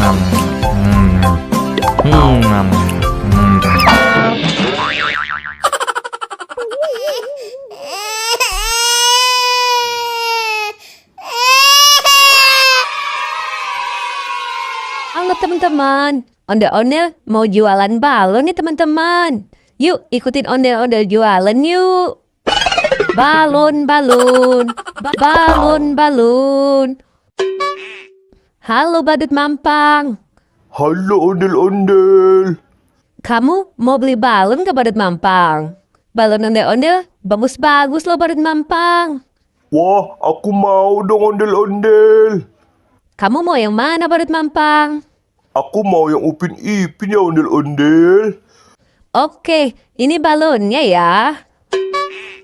Halo teman-teman, ondel-ondel mau jualan balon nih teman-teman. Yuk ikutin ondel-ondel jualan yuk. Balon, balon, balon, balon. Halo badut mampang. Halo ondel-ondel. Kamu mau beli balon ke badut mampang? Balon ondel-ondel bagus-bagus loh badut mampang. Wah, aku mau dong ondel-ondel. Kamu mau yang mana badut mampang? Aku mau yang Upin Ipin ya ondel-ondel. Oke, ini balonnya ya.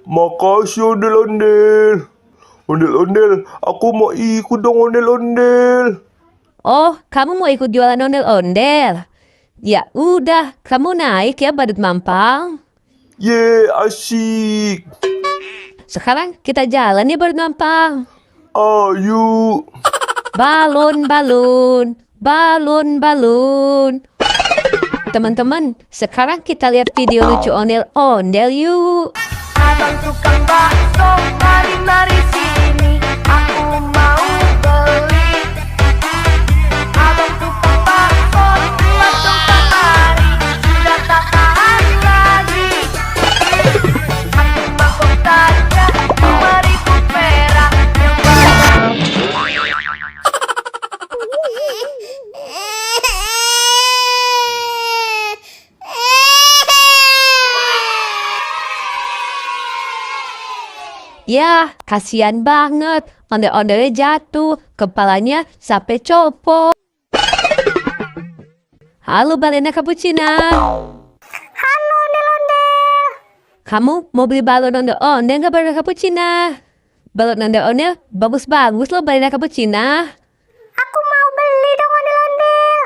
Makasih ondel-ondel. Ondel-ondel, aku mau ikut dong ondel-ondel. Oh, kamu mau ikut jualan ondel-ondel? Ya udah, kamu naik ya badut mampang. Ye, asik. Sekarang kita jalan ya badut mampang. Ayo. Balon, balon, balon, balon. Teman-teman, sekarang kita lihat video lucu ondel-ondel yuk. Abang tukang bakso, mari-mari sini, aku mau beli. Abang tukang bakso, buat dong kemari, sudah tak tahan lagi. Aku mangkok saja, 5.000 perak yang Ya, kasihan banget. Ondel-ondelnya jatuh, kepalanya sampai copot. Halo balena cappuccina. Halo ondel-ondel. Kamu mau beli balon ondel-ondel nggak balena cappuccina? Balon ondel-ondel bagus-bagus loh balena cappuccina. Aku mau beli dong ondel-ondel.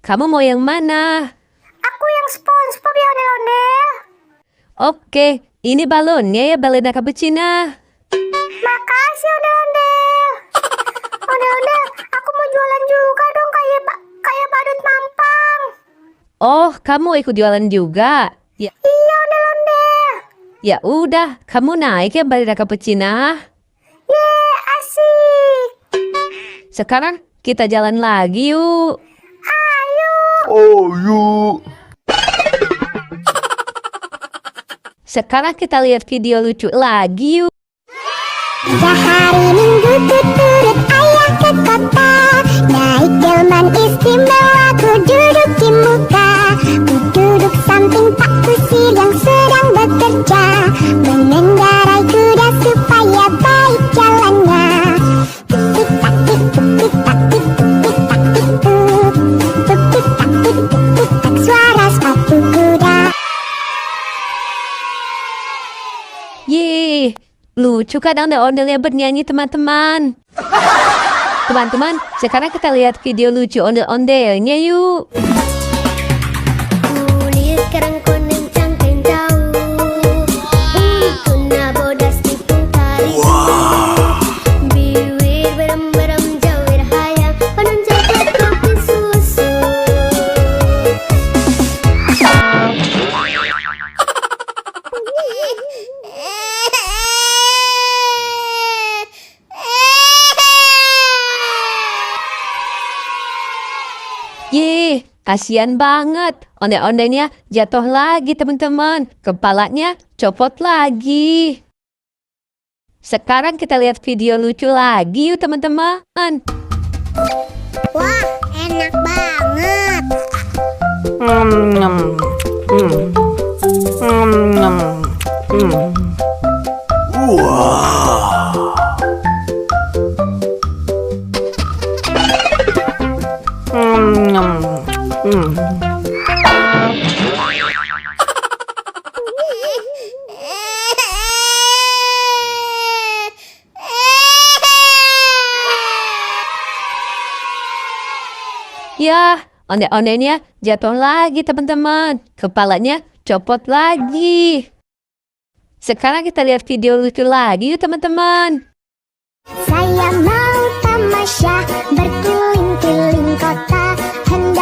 Kamu mau yang mana? Aku yang SpongeBob ya ondel-ondel. Oke, ini balonnya ya balena cappuccina. Makasih ondel-ondel. Ondel-ondel, aku mau jualan juga dong kayak badut mampang. Oh, kamu ikut jualan juga? Ya, Iya ondel-ondel. ya udah, kamu naik ya balena cappuccina. Ye, asik. Sekarang kita jalan lagi yuk. Ayo. Ayo. Sekarang kita lihat video lucu lagi yuk. Sehari Minggu turut ayah ke kota. Naik delman istimewa, ku duduk di muka. Ku duduk samping Pak Kusir yang sedang bekerja, mengendarai kuda supaya baik jalannya. Tuk tak tik, tuk tak tik, tuk tak tik, tuk tak tik, tuk tak, suara sepatu kuda. Yeay, lucu kan ondel-ondelnya bernyanyi teman-teman. Teman-teman, sekarang kita lihat video lucu ondel-ondelnya yuk. Kulit kerang kuning cangkeng jauh, tuna bodas tikung tarik. Bibir berem-berem jawir hayang, penunjuk kopi susu. Yeay, kasihan banget. Ondel-ondelnya jatuh lagi teman-teman. Kepalanya copot lagi. Sekarang kita lihat video lucu lagi yuk teman-teman. Wah, enak banget. Ya, ondel-ondelnya jatuh lagi teman-teman. Kepalanya copot lagi. Sekarang kita lihat video lucu lagi yuk teman-teman. Saya mau tamasya berkeliling-keliling kota.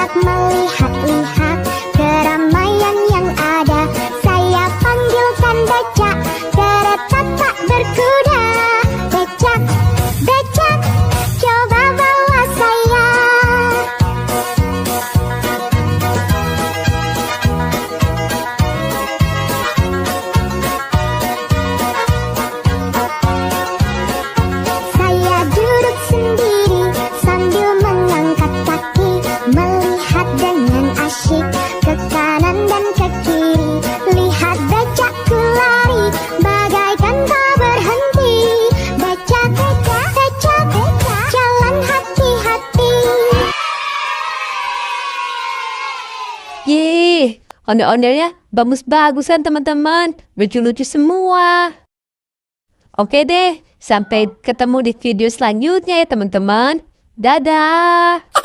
hendak melihat-lihat keramaian yang ada. Saya panggilkan becak, kereta tak berkuda. Becak, becak, coba bawa saya. Saya duduk sendiri sambil mengangkat kaki, melihat dengan asyik ke kanan dan ke kiri. Lihat becakku lari bagaikan tak berhenti. Becak, becak, becak, becak, jalan hati-hati. Yeay, ondel-ondelnya bagus-bagusan teman-teman. Lucu-lucu semua. Oke deh, sampai ketemu di video selanjutnya ya teman-teman. Dadah!